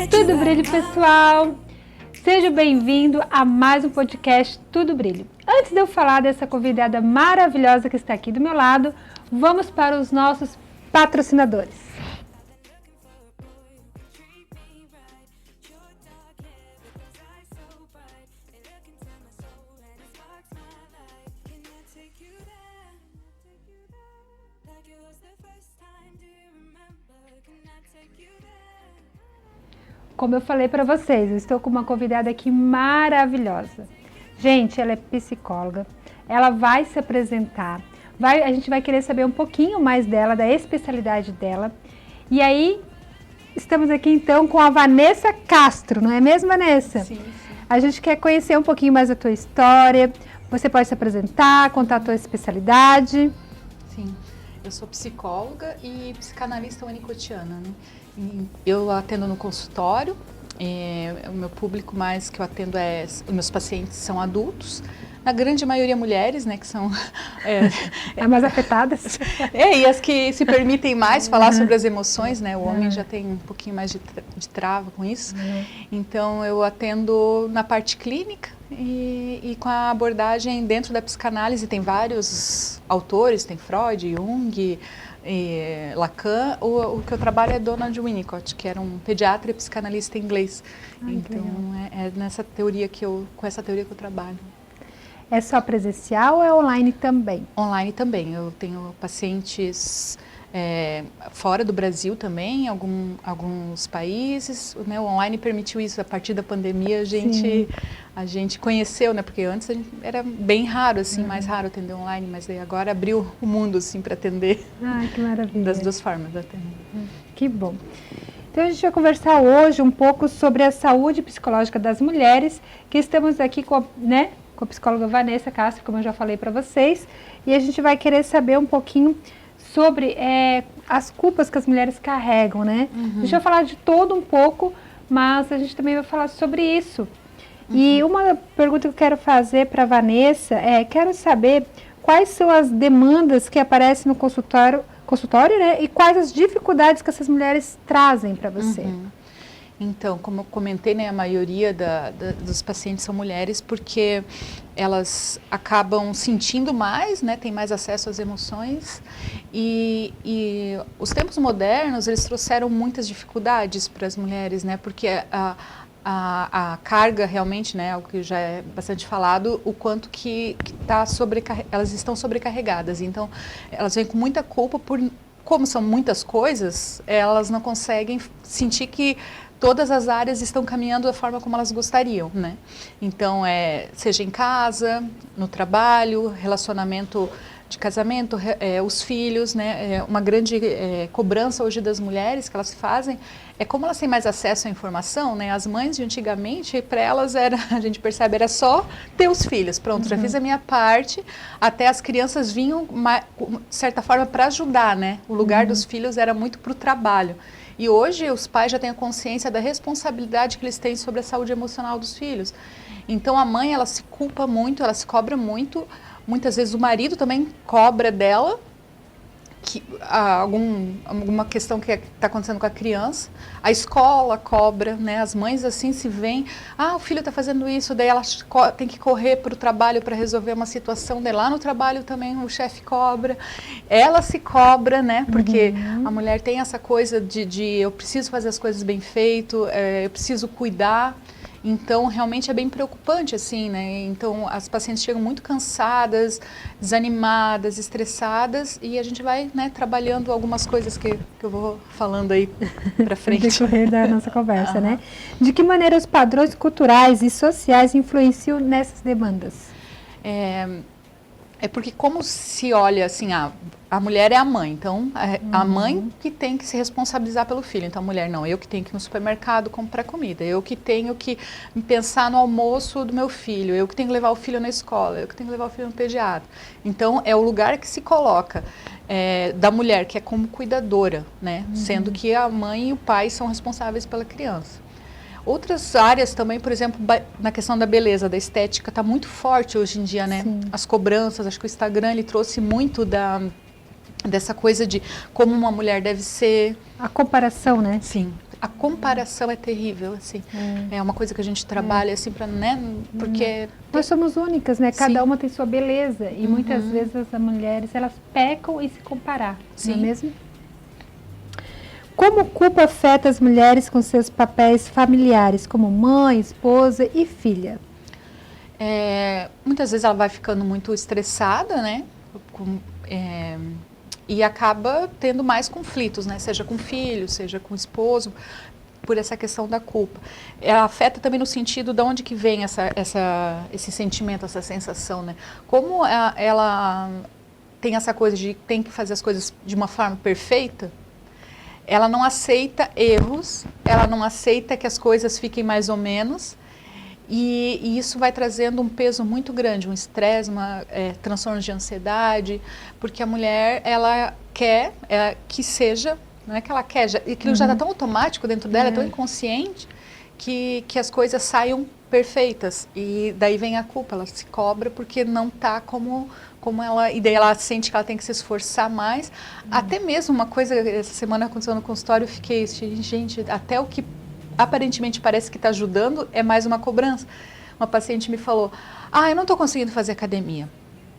Tudo brilho, pessoal! Seja bem-vindo a mais um podcast Tudo Brilho. Antes de eu falar dessa convidada maravilhosa que está aqui do meu lado, vamos para os nossos patrocinadores. Como eu falei para vocês, eu estou com uma convidada aqui maravilhosa. Gente, ela é psicóloga, ela vai se apresentar, a gente vai querer saber um pouquinho mais dela, da especialidade dela. E aí, estamos aqui então com a Vanessa Castro, não é mesmo, Vanessa? Sim. A gente quer conhecer um pouquinho mais da tua história, você pode se apresentar, contar a tua especialidade. Sim, eu sou psicóloga e psicanalista winnicottiana, né? Eu atendo no consultório, o meu público mais que eu atendo os meus pacientes são adultos, na grande maioria mulheres, né, que são... mais afetadas. E as que se permitem mais falar sobre as emoções, né, o homem já tem um pouquinho mais de trava com isso, então eu atendo na parte clínica e com a abordagem dentro da psicanálise, tem vários autores, tem Freud, Jung, Lacan. O que eu trabalho é Donald Winnicott, que era um pediatra e psicanalista inglês. Então é nessa teoria com essa teoria que eu trabalho. É só presencial ou é online também? Online também. Eu tenho pacientes fora do Brasil também, alguns países, né? O online permitiu isso. A partir da pandemia a gente conheceu, né? Porque antes era bem raro, assim, mais raro atender online, mas daí agora abriu o mundo, assim, para atender. Ai, que maravilha. Das duas formas de atender. Que bom. Então a gente vai conversar hoje um pouco sobre a saúde psicológica das mulheres, que estamos aqui com a psicóloga Vanessa Castro, como eu já falei para vocês, e a gente vai querer saber um pouquinho sobre as culpas que as mulheres carregam, né? A gente vai falar de todo um pouco, mas a gente também vai falar sobre isso. E uma pergunta que eu quero fazer para a Vanessa quero saber quais são as demandas que aparecem no consultório, né? E quais as dificuldades que essas mulheres trazem para você. Então, como eu comentei, né, a maioria dos pacientes são mulheres porque elas acabam sentindo mais, né, têm mais acesso às emoções e os tempos modernos, eles trouxeram muitas dificuldades para as mulheres, né, porque a carga realmente, né, algo que já é bastante falado, o quanto que elas estão sobrecarregadas, então elas vêm com muita culpa como são muitas coisas, elas não conseguem sentir que todas as áreas estão caminhando da forma como elas gostariam, né? Então, seja em casa, no trabalho, relacionamento de casamento, os filhos, né? Uma grande cobrança hoje das mulheres que elas fazem é como elas têm mais acesso à informação, né? As mães de antigamente, para elas a gente percebe, era só ter os filhos. Pronto, já fiz a minha parte, até as crianças vinham, de certa forma, para ajudar, né? O lugar dos filhos era muito para o trabalho. E hoje os pais já têm a consciência da responsabilidade que eles têm sobre a saúde emocional dos filhos. Então a mãe, ela se culpa muito, ela se cobra muito. Muitas vezes o marido também cobra dela alguma questão que está acontecendo com a criança. A escola cobra, né? As mães assim se veem, o filho está fazendo isso, daí ela tem que correr para o trabalho para resolver uma situação, daí lá no trabalho também o chefe cobra, ela se cobra, né? Porque a mulher tem essa coisa de eu preciso fazer as coisas bem feito, eu preciso cuidar. Então, realmente é bem preocupante, assim, né? Então, as pacientes chegam muito cansadas, desanimadas, estressadas, e a gente vai, né, trabalhando algumas coisas que eu vou falando aí para frente. No decorrer da nossa conversa, né? De que maneira os padrões culturais e sociais influenciam nessas demandas? É porque como se olha assim, a mulher é a mãe, então a mãe que tem que se responsabilizar pelo filho. Então a mulher não, eu que tenho que ir no supermercado comprar comida, eu que tenho que pensar no almoço do meu filho, eu que tenho que levar o filho na escola, eu que tenho que levar o filho no pediatra. Então é o lugar que se coloca da mulher, que é como cuidadora, né? Sendo que a mãe e o pai são responsáveis pela criança. Outras áreas também, por exemplo, na questão da beleza, da estética, está muito forte hoje em dia, né? Sim. As cobranças, acho que o Instagram ele trouxe muito dessa coisa de como uma mulher deve ser. A comparação, né? Sim. a comparação é terrível, assim. É uma coisa que a gente trabalha, assim, para, né, porque... Nós somos únicas, né? Cada Sim. uma tem sua beleza. E muitas vezes as mulheres, elas pecam em se comparar, Sim. não é mesmo? Como culpa afeta as mulheres com seus papéis familiares, como mãe, esposa e filha? Muitas vezes ela vai ficando muito estressada, né? E acaba tendo mais conflitos, né? Seja com filho, seja com esposo, por essa questão da culpa. Ela afeta também no sentido de onde que vem esse sentimento, essa sensação, né? Como ela tem essa coisa de tem que fazer as coisas de uma forma perfeita, ela não aceita erros, ela não aceita que as coisas fiquem mais ou menos, e isso vai trazendo um peso muito grande, um estresse, transtornos de ansiedade, porque a mulher, ela quer que seja, não é que ela quer, aquilo já está tão automático dentro dela, é tão inconsciente, que as coisas saiam perfeitas, e daí vem a culpa, ela se cobra porque não está como ela, e daí ela sente que ela tem que se esforçar mais, até mesmo uma coisa, essa semana aconteceu no consultório, eu fiquei, gente, até o que aparentemente parece que está ajudando, é mais uma cobrança. Uma paciente me falou, eu não estou conseguindo fazer academia.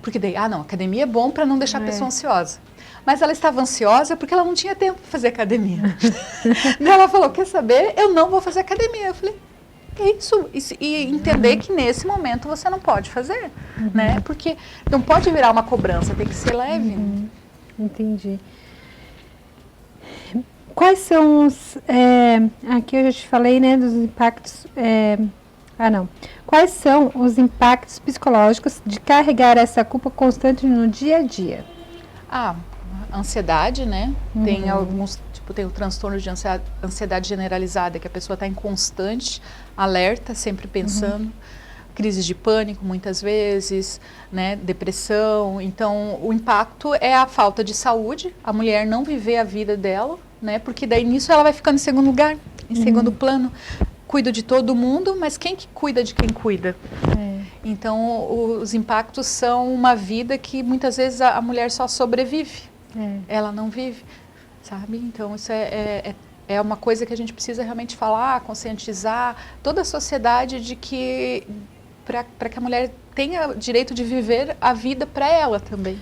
Porque daí, não, academia é bom para não deixar a pessoa ansiosa. Mas ela estava ansiosa porque ela não tinha tempo para fazer academia. Daí ela falou, quer saber, eu não vou fazer academia. Eu falei, é isso. E entender que nesse momento você não pode fazer, né? Porque não pode virar uma cobrança, tem que ser leve. Entendi. Quais são os... aqui eu já te falei, né, dos impactos... Quais são os impactos psicológicos de carregar essa culpa constante no dia a dia? Ansiedade, né? Tem alguns... tem o transtorno de ansiedade generalizada, que a pessoa está em constante alerta, sempre pensando. Crises de pânico, muitas vezes, né? Depressão. Então, o impacto é a falta de saúde, a mulher não viver a vida dela, né? Porque daí nisso ela vai ficando em segundo lugar, em segundo plano. Cuido de todo mundo, mas quem que cuida de quem cuida? Então, os impactos são uma vida que muitas vezes a mulher só sobrevive, ela não vive, sabe? Então, isso é uma coisa que a gente precisa realmente falar, conscientizar toda a sociedade de que para que a mulher tenha direito de viver a vida para ela também.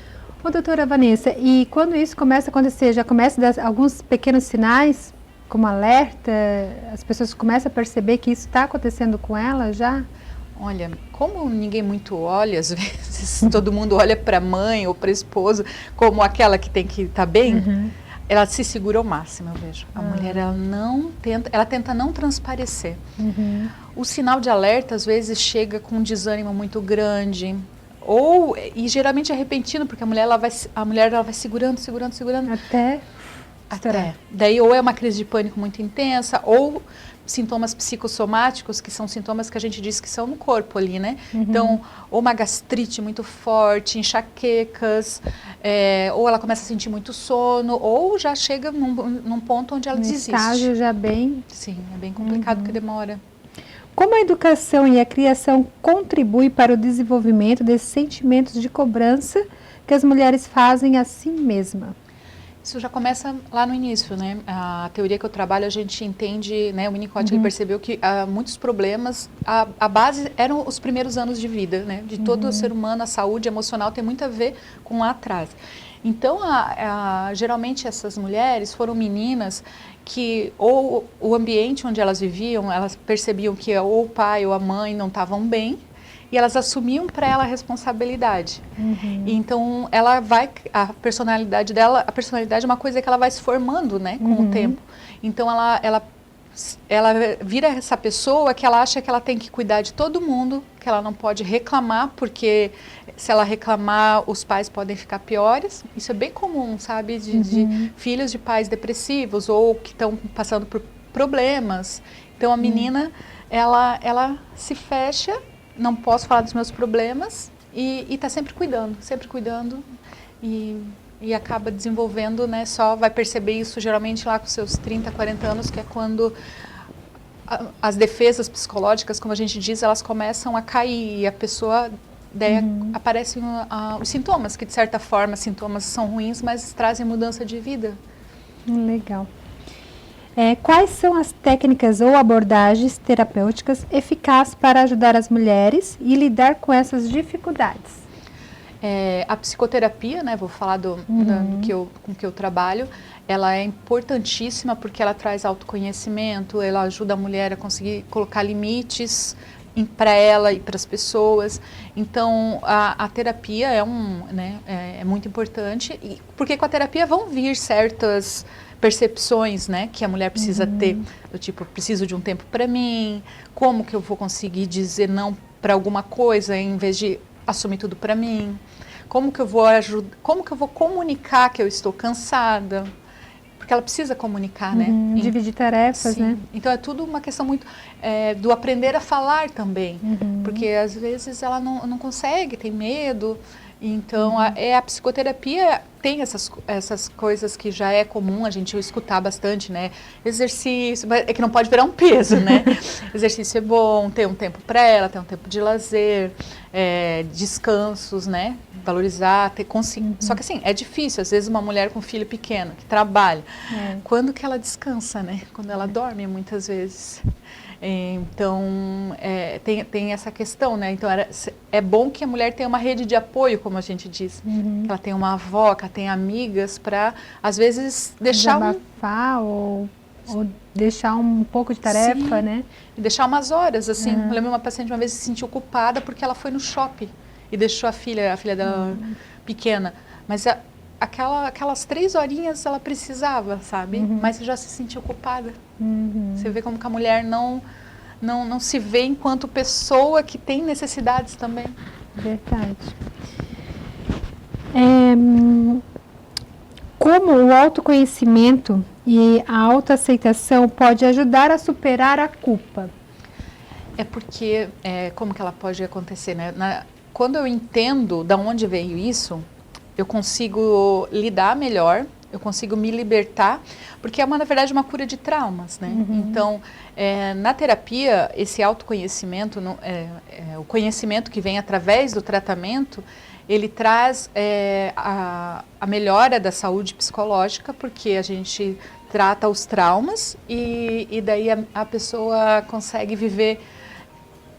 Doutora Vanessa, e quando isso começa a acontecer, já começa a dar alguns pequenos sinais, como alerta, as pessoas começam a perceber que isso está acontecendo com ela já? Olha, como ninguém muito olha, às vezes todo mundo olha para a mãe ou para a esposa como aquela que tem que estar bem, ela se segura ao máximo, eu vejo. A mulher, ela tenta não transparecer. O sinal de alerta, às vezes, chega com um desânimo muito grande, e geralmente é repentino, porque a mulher ela vai segurando. Até. Daí ou é uma crise de pânico muito intensa, ou sintomas psicossomáticos, que são sintomas que a gente diz que são no corpo ali, né? Então, ou uma gastrite muito forte, enxaquecas, ou ela começa a sentir muito sono, ou já chega num ponto onde ela desiste. Estágio já bem... Sim, é bem complicado que demora. Como a educação e a criação contribuem para o desenvolvimento desses sentimentos de cobrança que as mulheres fazem a si mesma? Isso já começa lá no início, né? A teoria que eu trabalho, a gente entende, né? O Winnicott ele percebeu que muitos problemas, a base eram os primeiros anos de vida, né? De todo o ser humano, a saúde emocional tem muito a ver com lá atrás. Então, geralmente essas mulheres foram meninas que ou o ambiente onde elas viviam, elas percebiam que ou o pai ou a mãe não estavam bem, e elas assumiam para ela a responsabilidade. Então, a personalidade dela, a personalidade é uma coisa que ela vai se formando, né, com o tempo. Então, ela vira essa pessoa que ela acha que ela tem que cuidar de todo mundo, que ela não pode reclamar, porque se ela reclamar, os pais podem ficar piores. Isso é bem comum, sabe, de filhos de pais depressivos ou que estão passando por problemas. Então, a menina, ela se fecha, não posso falar dos meus problemas, e está sempre cuidando e acaba desenvolvendo, né, só vai perceber isso geralmente lá com seus 30, 40 anos, que é quando as defesas psicológicas, como a gente diz, elas começam a cair, e a pessoa, daí aparecem os sintomas, que de certa forma sintomas são ruins, mas trazem mudança de vida. Legal. Quais são as técnicas ou abordagens terapêuticas eficazes para ajudar as mulheres e lidar com essas dificuldades? A psicoterapia, né, vou falar com que eu trabalho, ela é importantíssima porque ela traz autoconhecimento, ela ajuda a mulher a conseguir colocar limites para ela e para as pessoas. Então, a terapia é muito importante, porque com a terapia vão vir certas percepções, né, que a mulher precisa ter, do tipo, preciso de um tempo para mim, como que eu vou conseguir dizer não para alguma coisa em vez de assumir tudo para mim, como que eu vou comunicar que eu estou cansada, porque ela precisa comunicar, né? Dividir tarefas, sim, né? Então é tudo uma questão muito do aprender a falar também, porque às vezes ela não consegue, tem medo. Então a psicoterapia tem essas coisas que já é comum a gente escutar bastante, né? Exercício, é que não pode virar um peso, né? Exercício é bom, ter um tempo para ela, ter um tempo de lazer, descansos, né? Valorizar, ter consciência. Só que assim, é difícil, às vezes uma mulher com filho pequeno, que trabalha, quando que ela descansa, né? Quando ela dorme, muitas vezes. Então, tem essa questão, né? Então, é bom que a mulher tenha uma rede de apoio, como a gente diz. Que ela tenha uma avó, que ela tenha amigas para, às vezes, deixar desabafar ou deixar um pouco de tarefa, sim, né? E deixar umas horas, assim. Eu lembro uma paciente uma vez se sentiu culpada porque ela foi no shopping e deixou a filha dela pequena. Mas aquelas 3 horinhas ela precisava, sabe? Mas já se sentiu culpada. Você vê como que a mulher não se vê enquanto pessoa que tem necessidades também. Verdade. Como o autoconhecimento e a autoaceitação pode ajudar a superar a culpa? É porque, como que ela pode acontecer, né? Quando eu entendo de onde veio isso, eu consigo lidar melhor, eu consigo me libertar, porque na verdade, uma cura de traumas, né? Então, na terapia, esse autoconhecimento, o conhecimento que vem através do tratamento, ele traz a melhora da saúde psicológica, porque a gente trata os traumas e daí a pessoa consegue viver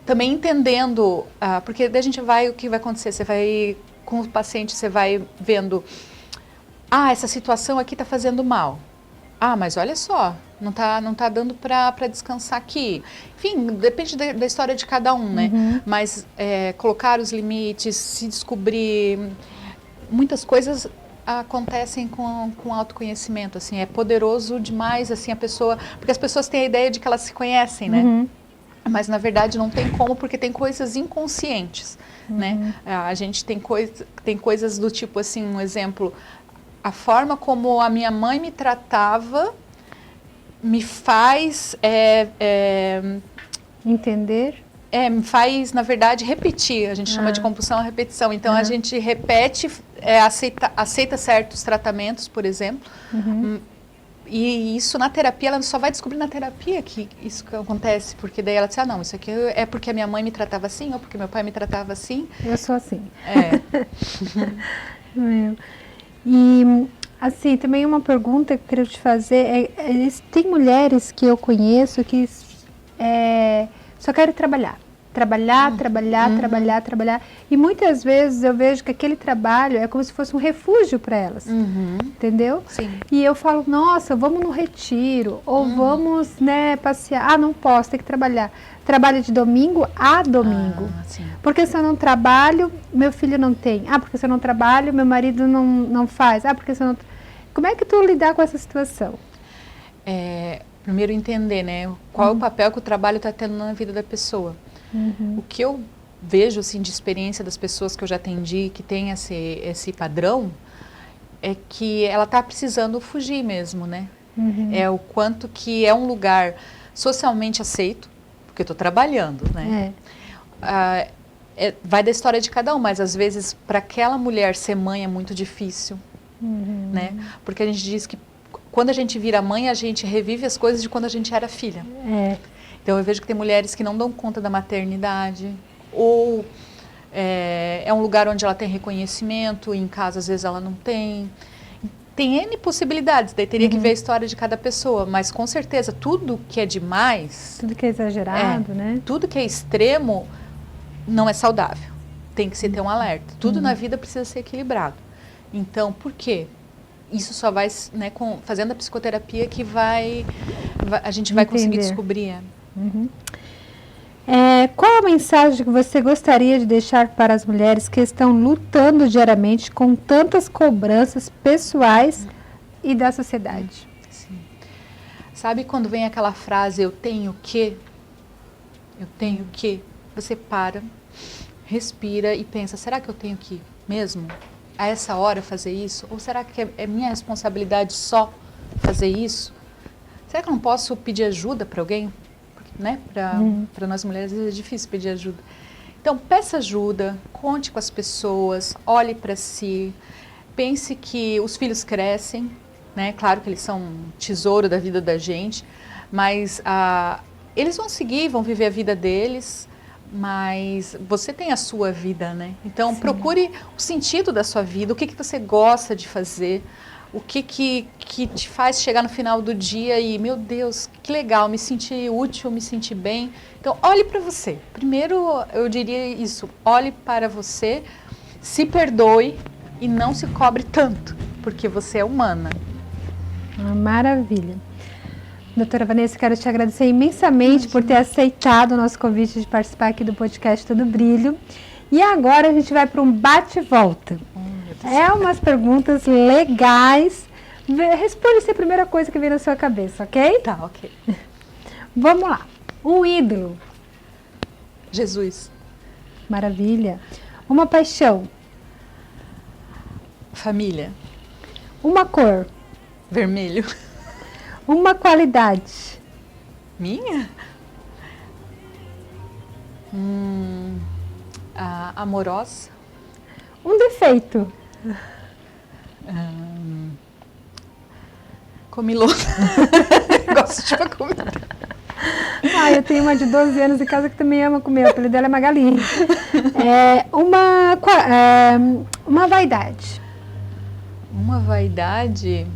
também entendendo, porque daí o que vai acontecer? Você vai, com o paciente, você vai vendo, essa situação aqui está fazendo mal. Mas olha só, não tá dando para descansar aqui. Enfim, depende da história de cada um, né? Mas colocar os limites, se descobrir, muitas coisas acontecem com autoconhecimento, assim, é poderoso demais, assim, a pessoa, porque as pessoas têm a ideia de que elas se conhecem, né? Mas na verdade não tem como, porque tem coisas inconscientes, né? A gente tem coisas do tipo, assim, um exemplo, a forma como a minha mãe me tratava me faz entender, me faz, na verdade, repetir. A gente chama de compulsão à repetição. Então a gente repete, aceita certos tratamentos, por exemplo. E isso na terapia, ela só vai descobrir na terapia que isso que acontece, porque daí ela diz, não, isso aqui é porque a minha mãe me tratava assim, ou porque meu pai me tratava assim. Eu sou assim. E, assim, também uma pergunta que eu queria te fazer, tem mulheres que eu conheço que só querem trabalhar. Trabalhar. E muitas vezes eu vejo que aquele trabalho é como se fosse um refúgio para elas. Entendeu? Sim. E eu falo, nossa, vamos no retiro, ou vamos, né, passear. Não posso, tem que trabalhar. Trabalho de domingo a domingo. Porque se eu não trabalho, meu filho não tem. Porque se eu não trabalho, meu marido não faz. Porque se eu não... Como é que tu lidar com essa situação? Primeiro entender, né, qual é o papel que o trabalho está tendo na vida da pessoa. O que eu vejo, assim, de experiência das pessoas que eu já atendi, que tem esse padrão, é que ela está precisando fugir mesmo, né? É o quanto que é um lugar socialmente aceito, porque eu estou trabalhando, né? Vai da história de cada um, mas às vezes para aquela mulher ser mãe é muito difícil, né? Porque a gente diz que quando a gente vira mãe, a gente revive as coisas de quando a gente era filha. Então eu vejo que tem mulheres que não dão conta da maternidade, ou é um lugar onde ela tem reconhecimento, e em casa às vezes ela não tem. tem N possibilidades, daí teria que ver a história de cada pessoa, mas com certeza tudo que é demais, Tudo que é exagerado, né? tudo que é extremo não é saudável. Tem que se ter um alerta. Tudo na vida precisa ser equilibrado. Então, por quê? Isso só vai, né, fazendo a psicoterapia que a gente vai conseguir descobrir. Qual a mensagem que você gostaria de deixar para as mulheres que estão lutando diariamente com tantas cobranças pessoais e da sociedade? Sim. Sabe quando vem aquela frase, eu tenho que? Eu tenho que? Você para, respira e pensa, será que eu tenho que mesmo? A essa hora fazer isso? Ou será que é minha responsabilidade só fazer isso? Será que eu não posso pedir ajuda para alguém? Né? Para nós mulheres é difícil pedir ajuda. Então, peça ajuda, conte com as pessoas, olhe para si, pense que os filhos crescem, né? Claro que eles são um tesouro da vida da gente, mas eles vão seguir, vão viver a vida deles, mas você tem a sua vida, né? Então, procure o sentido da sua vida, o que você gosta de fazer, o que te faz chegar no final do dia e, meu Deus, que legal, me senti útil, me senti bem. Então, olhe para você. Primeiro, eu diria isso, olhe para você, se perdoe e não se cobre tanto, porque você é humana. Maravilha. Doutora Vanessa, quero te agradecer imensamente por ter aceitado o nosso convite de participar aqui do podcast Todo Brilho. E agora a gente vai para um bate-volta. Umas perguntas legais. Responde se a primeira coisa que vem na sua cabeça, ok? Tá, ok. Vamos lá. Um ídolo. Jesus. Maravilha. Uma paixão. Família. Uma cor. Vermelho. Uma qualidade. Minha? Amorosa. Um defeito. Comilona. Gosto de uma comida. Eu tenho uma de 12 anos em casa que também ama comer. O apelido dela é Magali. Uma vaidade. Uma vaidade?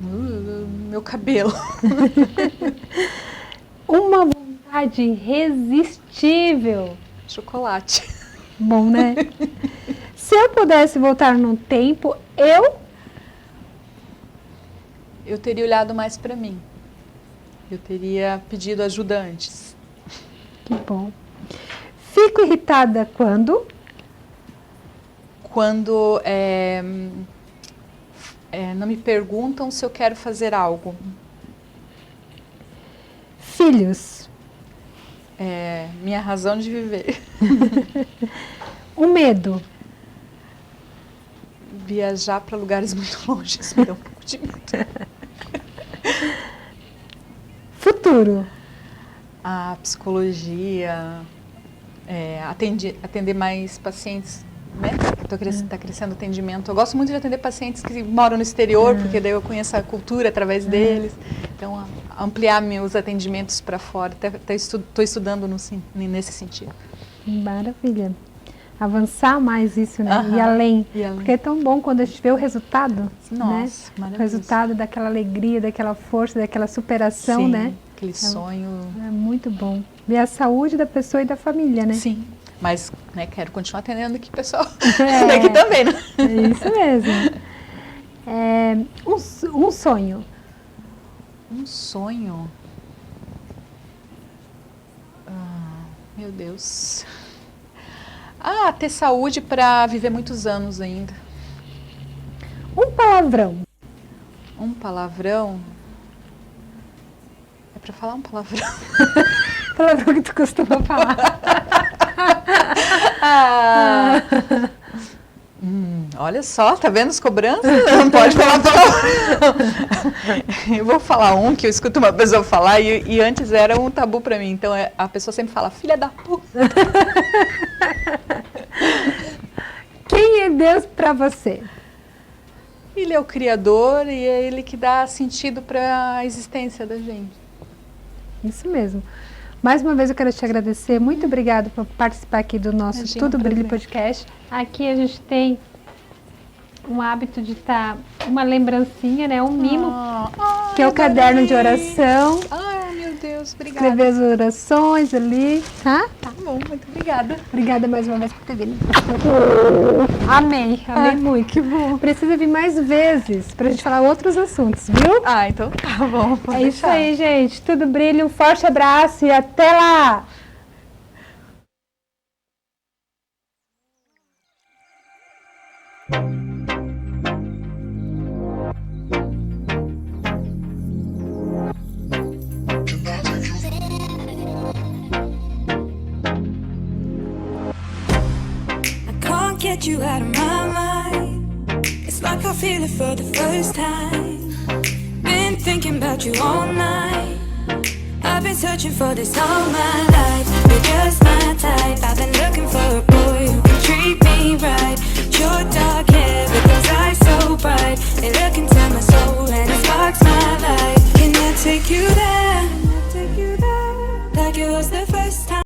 Meu cabelo. Uma vontade irresistível. Chocolate. Bom, né? Se eu pudesse voltar no tempo, eu teria olhado mais para mim. Eu teria pedido ajuda antes. Que bom. Fico irritada quando? Quando não me perguntam se eu quero fazer algo. Filhos. Minha razão de viver. Um medo. Viajar para lugares muito longe, isso me dá um pouco de medo. Futuro. A psicologia, atender mais pacientes, né? Está crescendo o atendimento. Eu gosto muito de atender pacientes que moram no exterior, porque daí eu conheço a cultura através deles. Então, ampliar meus atendimentos para fora. Estou estudando nesse sentido. Maravilha. Avançar mais isso, né? E além. Porque é tão bom quando a gente vê o resultado. Nossa, né? O resultado daquela alegria, daquela força, daquela superação, sim, né? Aquele sonho. É muito bom. Ver a saúde da pessoa e da família, né? Sim. Mas, né, quero continuar atendendo aqui, pessoal. Daqui também, né? É isso mesmo. Um sonho. Um sonho? Meu Deus. Ter saúde para viver muitos anos ainda. Um palavrão. Um palavrão? É para falar um palavrão? Palavrão que tu costuma falar. Olha só, tá vendo as cobranças? Não pode falar palavrão. Eu vou falar um que eu escuto uma pessoa falar e antes era um tabu para mim. Então a pessoa sempre fala, filha da puta. Quem é Deus para você? Ele é o Criador e é Ele que dá sentido para a existência da gente. Isso mesmo. Mais uma vez eu quero te agradecer. Muito obrigada por participar aqui do nosso Tudo Brilho Podcast. Aqui a gente tem um hábito de estar uma lembrancinha, né? Um mimo, Ai, que é o caderno de adorei. oração. Ai, meu Deus, obrigada. Escrever as orações ali, tá? Tá bom, muito obrigada. Obrigada mais uma vez por ter vindo. Amei muito. Que bom. Precisa vir mais vezes pra gente falar outros assuntos, viu? Ah, então tá bom. Pode É isso deixar. aí, gente. Tudo brilho, um forte abraço e até lá! Can't get you out of my mind. It's like I feel it for the first time. Been thinking about you all night. I've been searching for this all my life. You're just my type. I've been looking for a boy who can treat me right. Your dark hair, but those eyes so bright. They look into my soul and it sparks my life. Can I take you there? Like it was the first time.